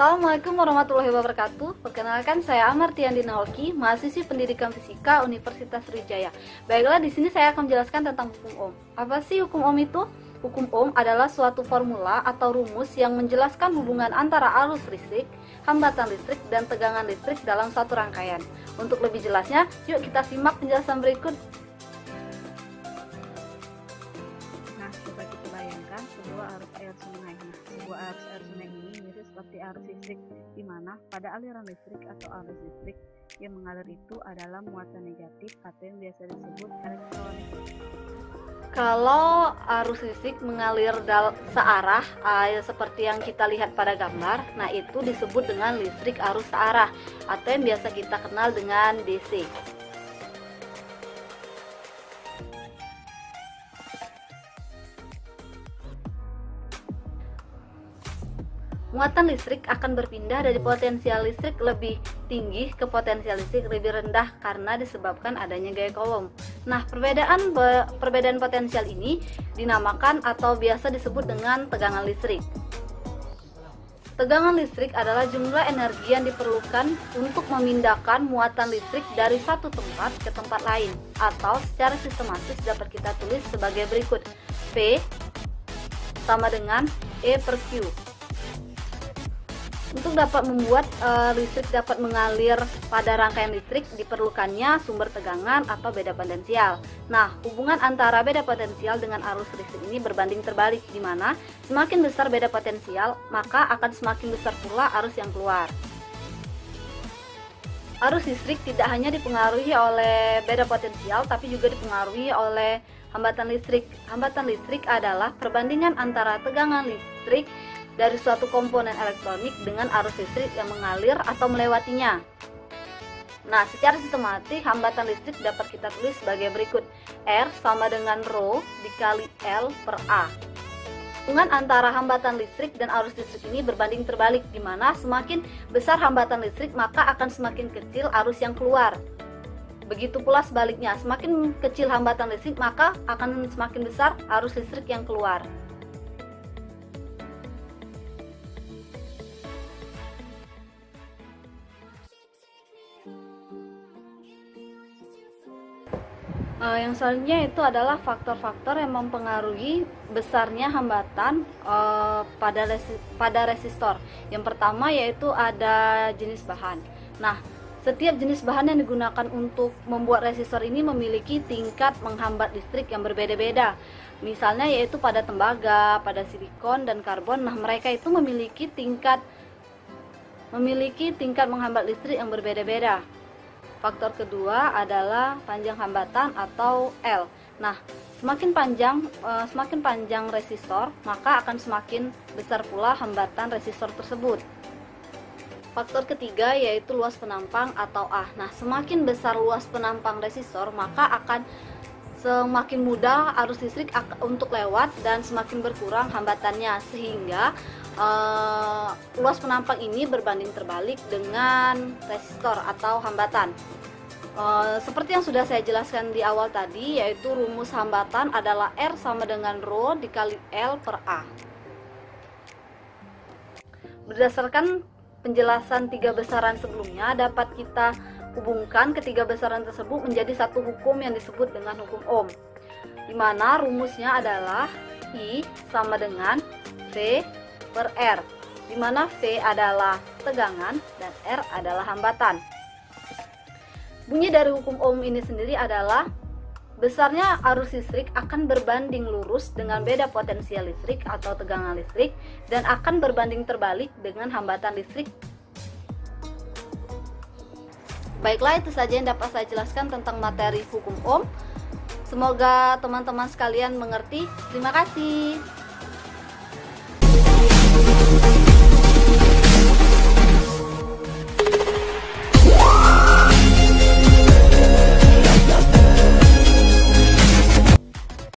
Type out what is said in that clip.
Assalamualaikum warahmatullahi wabarakatuh. Perkenalkan, saya Amartian Dinalki, mahasiswi Pendidikan Fisika Universitas Sriwijaya. Baiklah, di sini saya akan menjelaskan tentang hukum Ohm. Apa sih hukum Ohm itu? Hukum Ohm adalah suatu formula atau rumus yang menjelaskan hubungan antara arus listrik, hambatan listrik, dan tegangan listrik dalam satu rangkaian. Untuk lebih jelasnya, yuk kita simak penjelasan berikut. Nah, coba kita bayangkan sebuah arus air sungai. Sebuah arus air sungai ini mirip seperti arus listrik, di mana pada aliran listrik atau arus listrik yang mengalir itu adalah muatan negatif atau yang biasa disebut elektron. Kalau arus listrik mengalir searah, seperti yang kita lihat pada gambar, nah itu disebut dengan listrik arus searah atau yang biasa kita kenal dengan DC. Muatan listrik akan berpindah dari potensial listrik lebih tinggi ke potensial listrik lebih rendah karena disebabkan adanya gaya Coulomb. Nah, perbedaan potensial ini dinamakan atau biasa disebut dengan tegangan listrik. Tegangan listrik adalah jumlah energi yang diperlukan untuk memindahkan muatan listrik dari satu tempat ke tempat lain, atau secara sistematis dapat kita tulis sebagai berikut. P sama dengan E per Q. Untuk dapat membuat listrik dapat mengalir pada rangkaian listrik, diperlukannya sumber tegangan atau beda potensial. Nah, hubungan antara beda potensial dengan arus listrik ini berbanding terbalik, di mana semakin besar beda potensial, maka akan semakin besar pula arus yang keluar. Arus listrik tidak hanya dipengaruhi oleh beda potensial, tapi juga dipengaruhi oleh hambatan listrik. Hambatan listrik adalah perbandingan antara tegangan listrik dari suatu komponen elektronik dengan arus listrik yang mengalir atau melewatinya. Nah, secara sistematik hambatan listrik dapat kita tulis sebagai berikut. R sama dengan Rho dikali L per A. Hubungan antara hambatan listrik dan arus listrik ini berbanding terbalik, di mana semakin besar hambatan listrik maka akan semakin kecil arus yang keluar. Begitu pula sebaliknya, semakin kecil hambatan listrik maka akan semakin besar arus listrik yang keluar. Yang selanjutnya itu adalah faktor-faktor yang mempengaruhi besarnya hambatan pada resistor. Yang pertama yaitu ada jenis bahan. Nah, setiap jenis bahan yang digunakan untuk membuat resistor ini memiliki tingkat menghambat listrik yang berbeda-beda. Misalnya yaitu pada tembaga, pada silikon dan karbon. Nah, mereka itu memiliki tingkat menghambat listrik yang berbeda-beda. Faktor kedua adalah panjang hambatan atau L. Nah, semakin panjang resistor, maka akan semakin besar pula hambatan resistor tersebut. Faktor ketiga yaitu luas penampang atau A. Nah, semakin besar luas penampang resistor, maka akan semakin mudah arus listrik untuk lewat dan semakin berkurang hambatannya, sehingga luas penampang ini berbanding terbalik dengan resistor atau hambatan. Seperti yang sudah saya jelaskan di awal tadi, yaitu rumus hambatan adalah R sama dengan Rho dikali L per A. Berdasarkan penjelasan tiga besaran sebelumnya, dapat kita hubungkan ketiga besaran tersebut menjadi satu hukum yang disebut dengan hukum Ohm, di mana rumusnya adalah I sama dengan V per R, di mana V adalah tegangan dan R adalah hambatan. Bunyi dari hukum Ohm ini sendiri adalah besarnya arus listrik akan berbanding lurus dengan beda potensial listrik atau tegangan listrik dan akan berbanding terbalik dengan hambatan listrik. Baiklah, itu saja yang dapat saya jelaskan tentang materi hukum Ohm. Semoga teman-teman sekalian mengerti. Terima kasih.